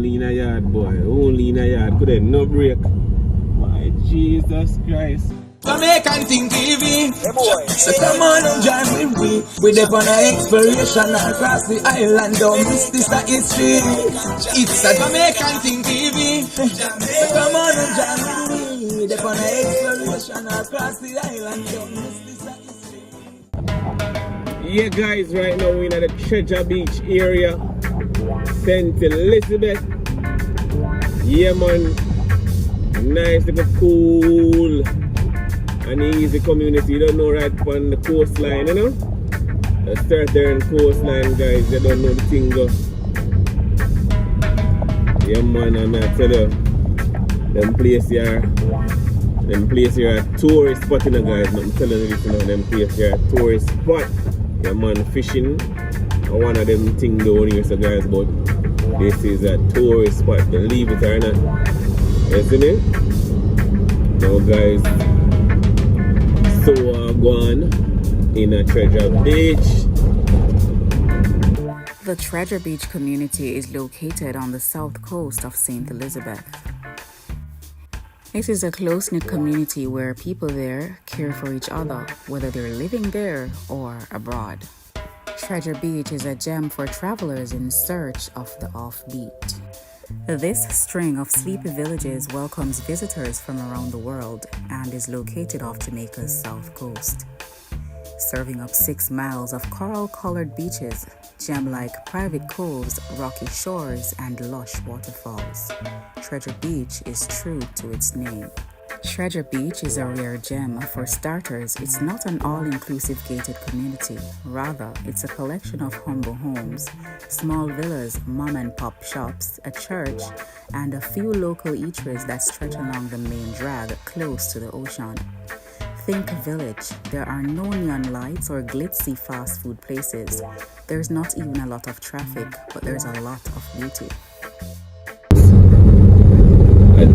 Only in a yard, boy. Only in a yard. Couldn't no break. My Jesus Christ. Jamaican thing TV. So come on and join with me. We dep on an exploration across the island. Don't miss this a history. It's a Jamaican thing TV. So come on and join with me. We dep on an exploration across the island. Don't miss this a history. Yeah, guys, right now we're in the Treasure Beach area, St. Elizabeth. Yeah, man. Nice, little cool and easy community. You don't know, right on the coastline, you know? The southern coastline, guys. You don't know the thing go. Yeah, man, and I tell you, them place here a tourist spot, you know, guys. I'm telling you this, you know, them place here a tourist spot. Yeah, man, fishing. One of them things down here, so guys, but this is a tourist spot, believe it or not. Isn't it? Now, guys, so gone in a Treasure Beach. The Treasure Beach community is located on the south coast of St. Elizabeth. It is a close-knit community where people there care for each other, whether they're living there or abroad. Treasure Beach is a gem for travelers in search of the offbeat. This string of sleepy villages welcomes visitors from around the world and is located off Jamaica's south coast, serving up 6 miles of coral-colored beaches, gem-like private coves, rocky shores, and lush waterfalls. Treasure Beach is true to its name. Treasure Beach is a rare gem. For starters, it's not an all-inclusive gated community. Rather, it's a collection of humble homes, small villas, mom-and-pop shops, a church, and a few local eateries that stretch along the main drag close to the ocean. Think village. There are no neon lights or glitzy fast food places. There's not even a lot of traffic, but there's a lot of beauty. At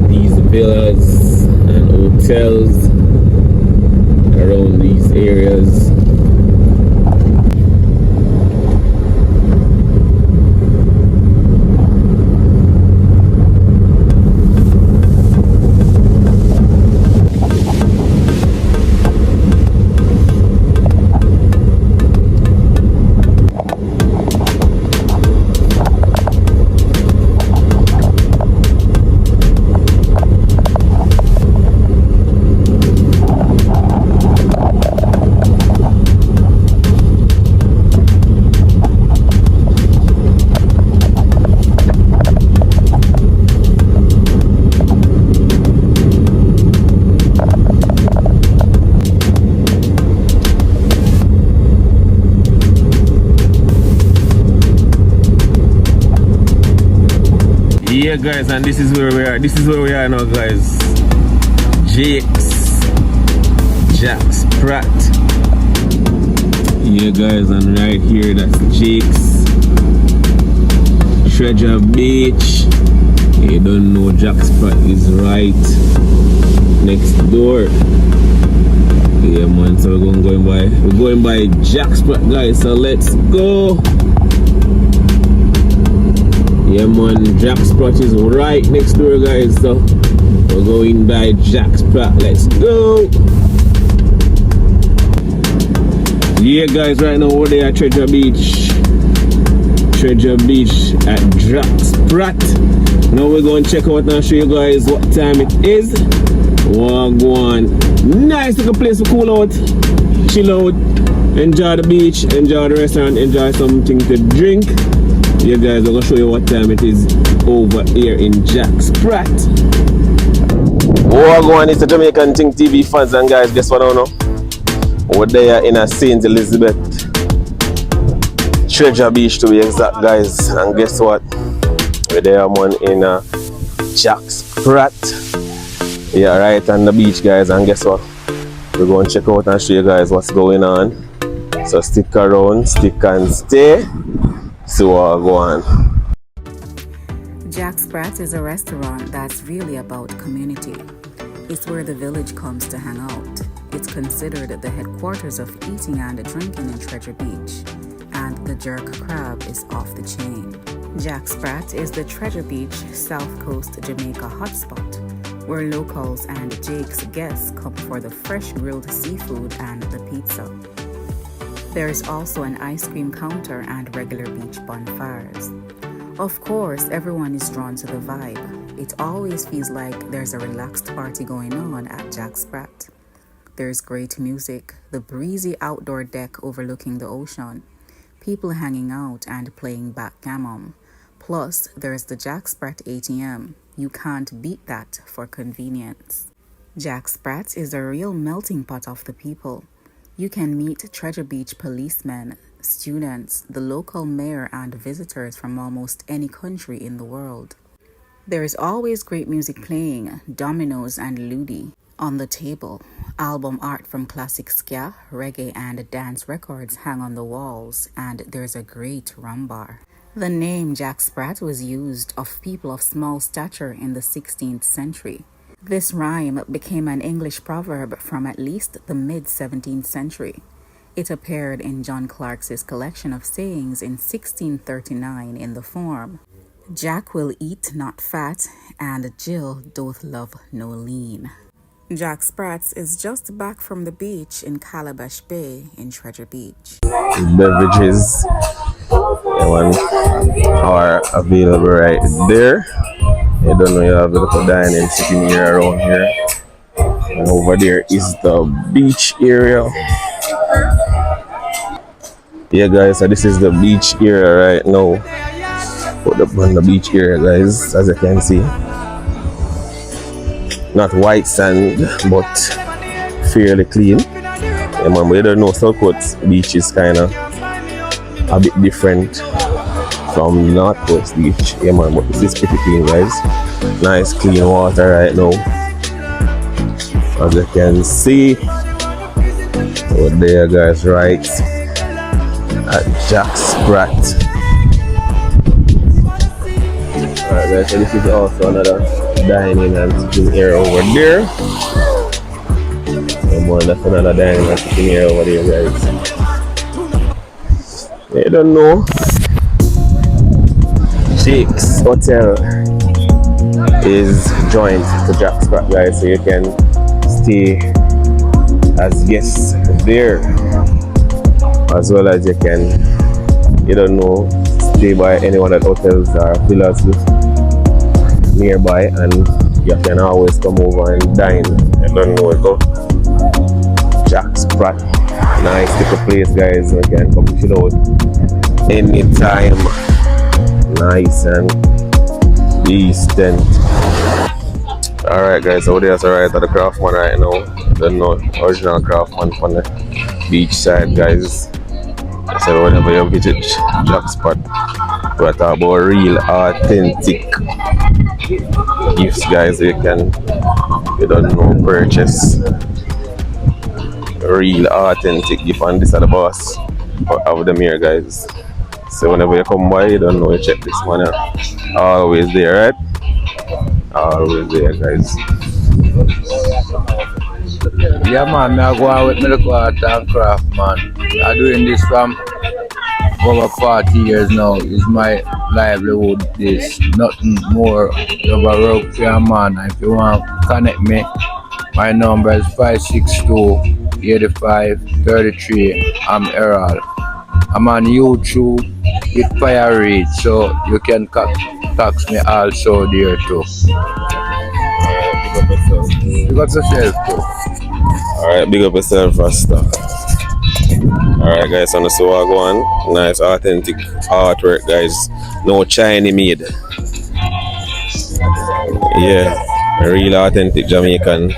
these villas and hotels around these areas. Yeah, guys, and this is where we are. This is where we are now, guys. Jack Sprat. Yeah, guys, and right here, that's Jake's Treasure Beach. You don't know, Jack Sprat is right next door. Yeah, man. So we're going by Jack Sprat, guys. So let's go. Yeah, man, Jack Sprat is right next door, guys. So we're going by Jack Sprat. Let's go. Yeah, guys, right now we're there at Treasure Beach. Treasure Beach at Jack Sprat. Now we're going to check out and show you guys what time it is. We're going. Nice little place to cool out, chill out, enjoy the beach, enjoy the restaurant, enjoy something to drink. Yeah, guys, I'm gonna show you what time it is over here in Jack Sprat. Oh, going, it's the Jamaican Thing TV fans, and guys, guess what I know? We're there in a St. Elizabeth Treasure Beach to be exact, guys. And guess what? We're there, man, in Jack Sprat. Yeah, right on the beach, guys. And guess what? We're going to check out and show you guys what's going on. So stick around, stick and stay. So go on. Jack Sprat is a restaurant that's really about community. It's where the village comes to hang out. It's considered the headquarters of eating and drinking in Treasure Beach, and the jerk crab is off the chain. Jack Sprat is the Treasure Beach, South Coast Jamaica hotspot, where locals and Jake's guests come for the fresh grilled seafood and the pizza. There is also an ice cream counter and regular beach bonfires. Of course, everyone is drawn to the vibe. It always feels like there's a relaxed party going on at Jack Sprat. There's great music, the breezy outdoor deck overlooking the ocean, people hanging out and playing backgammon. Plus, there's the Jack Sprat ATM. You can't beat that for convenience. Jack Sprat is a real melting pot of the people. You can meet Treasure Beach policemen, students, the local mayor, and visitors from almost any country in the world. There is always great music playing, dominos and ludi on the table. Album art from classic ska, reggae, and dance records hang on the walls, and there's a great rum bar. The name Jack Sprat was used of people of small stature in the 16th century. This rhyme became an English proverb from at least the mid-17th century. It appeared in John Clarke's collection of sayings in 1639 in the form, Jack will eat not fat, and Jill doth love no lean. Jack Sprat's is just back from the beach in Calabash Bay in Treasure Beach. Beverages are available right there. I don't know, you have a little dining sitting here around here. And over there is the beach area. Yeah guys, so this is the beach area right now. Put up on the beach area guys, as you can see. Not white sand, but fairly clean. Yeah man, but you don't know, South Coast beach is kind of a bit different from North Coast beach. Yeah man, but this is pretty clean guys. Nice clean water right now. As you can see. Over there guys, right at Jack Sprat. Alright guys, so this is also another dining and sitting area over there. That's another dining and sitting area over there guys. I don't know. Jake's Hotel is joined to Jack Sprat guys, so you can stay as guests there, as well as you can, you don't know, stay by any one of the hotels or villas nearby, and you can always come over and dine. I don't know, go Jack Sprat, nice little place guys, you can come chill out anytime, nice and decent. Alright guys, over there's right at the Craftman right now. Don't know, original Craftman from the beach side guys. So whenever you visit Jack Sprat, we talk about real authentic gifts guys. You can, you don't know, purchase real authentic gift, and this are the boss of them here guys. So whenever you come by, you don't know, you check this one out. Always there, right? Always there guys. Yeah man, I go out with my local art and craft man. I'm doing this from over 40 years now. It's my livelihood. This nothing more of a rope here man. If you want to connect me, my number is 562-85-33. I'm Beryl. I'm on YouTube with Fire Read, so you can tax me also there too. Big up yourself too. Alright, big up yourself Rasta. Alright guys, so that's what I go on. Nice authentic artwork guys. No Chinese made. Yeah, real authentic Jamaican.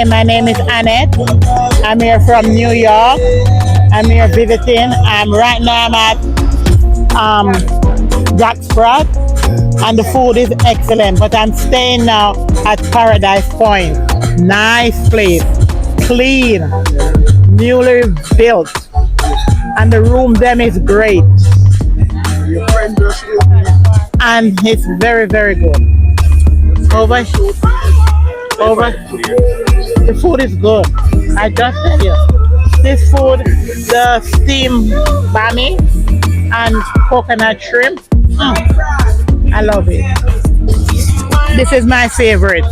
my name is Annette. I'm here from New York. I'm here visiting. Right now I'm at Jack Sprat, and the food is excellent. But I'm staying now at Paradise Point. Nice place, clean, newly built, and the room them is great. And it's very, very good. Over. The food is good. I just tell you, this food, the steamed bami and coconut shrimp, I love it. This is my favorite.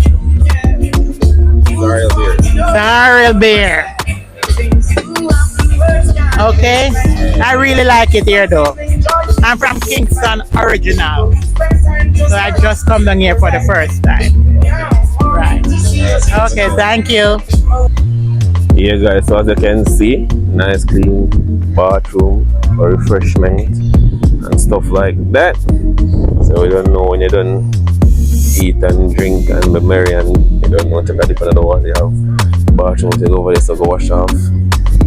Sorrel beer. Okay, I really like it here though. I'm from Kingston original, so I just come down here for the first time. Right. Okay, thank you. Yeah guys, so as you can see, nice clean bathroom for refreshment and stuff like that. So we don't know when you're done eat and drink and be merry and you don't want to dip under the water, you have bathroom to go over there, so go wash off.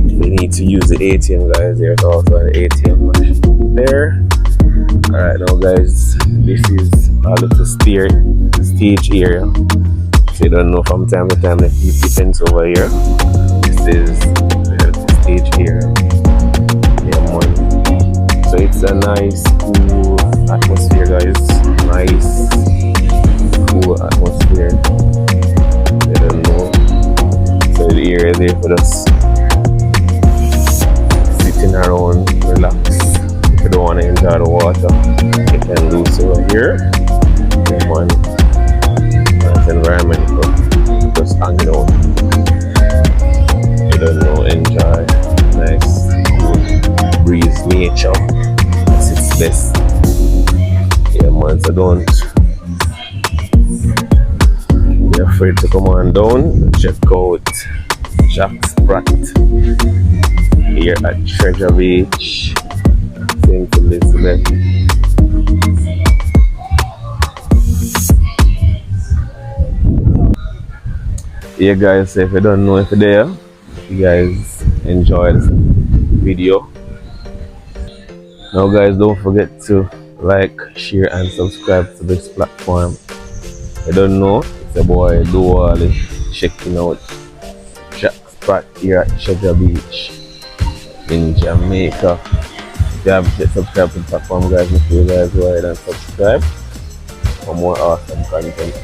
We need to use the ATM guys. There's also an ATM machine there. Alright now guys, this is a little stage area. So you don't know from time to time they keep the fence over here. This is the stage area. Yeah man. So it's a nice cool atmosphere guys. Nice cool atmosphere. You don't know. So the area there for us sitting around, relax. If you don't want to enjoy the water, you can do so here. Yeah, man. Nice environment for just hanging out. You don't know, enjoy nice cool breeze, nature. That's its best. Yeah, man. So don't be afraid to come on down. Check out Jack Sprat here at Treasure Beach, St. Elizabeth. Yeah guys, so if you don't know if you're there, you guys enjoy this video. Now guys, don't forget to like, share and subscribe to this platform. If you don't know, it's a boy Duali checking out Jack Sprat here at Treasure Beach in Jamaica. If you haven't yet subscribed to the platform guys, make sure you guys go ahead and subscribe for more awesome content.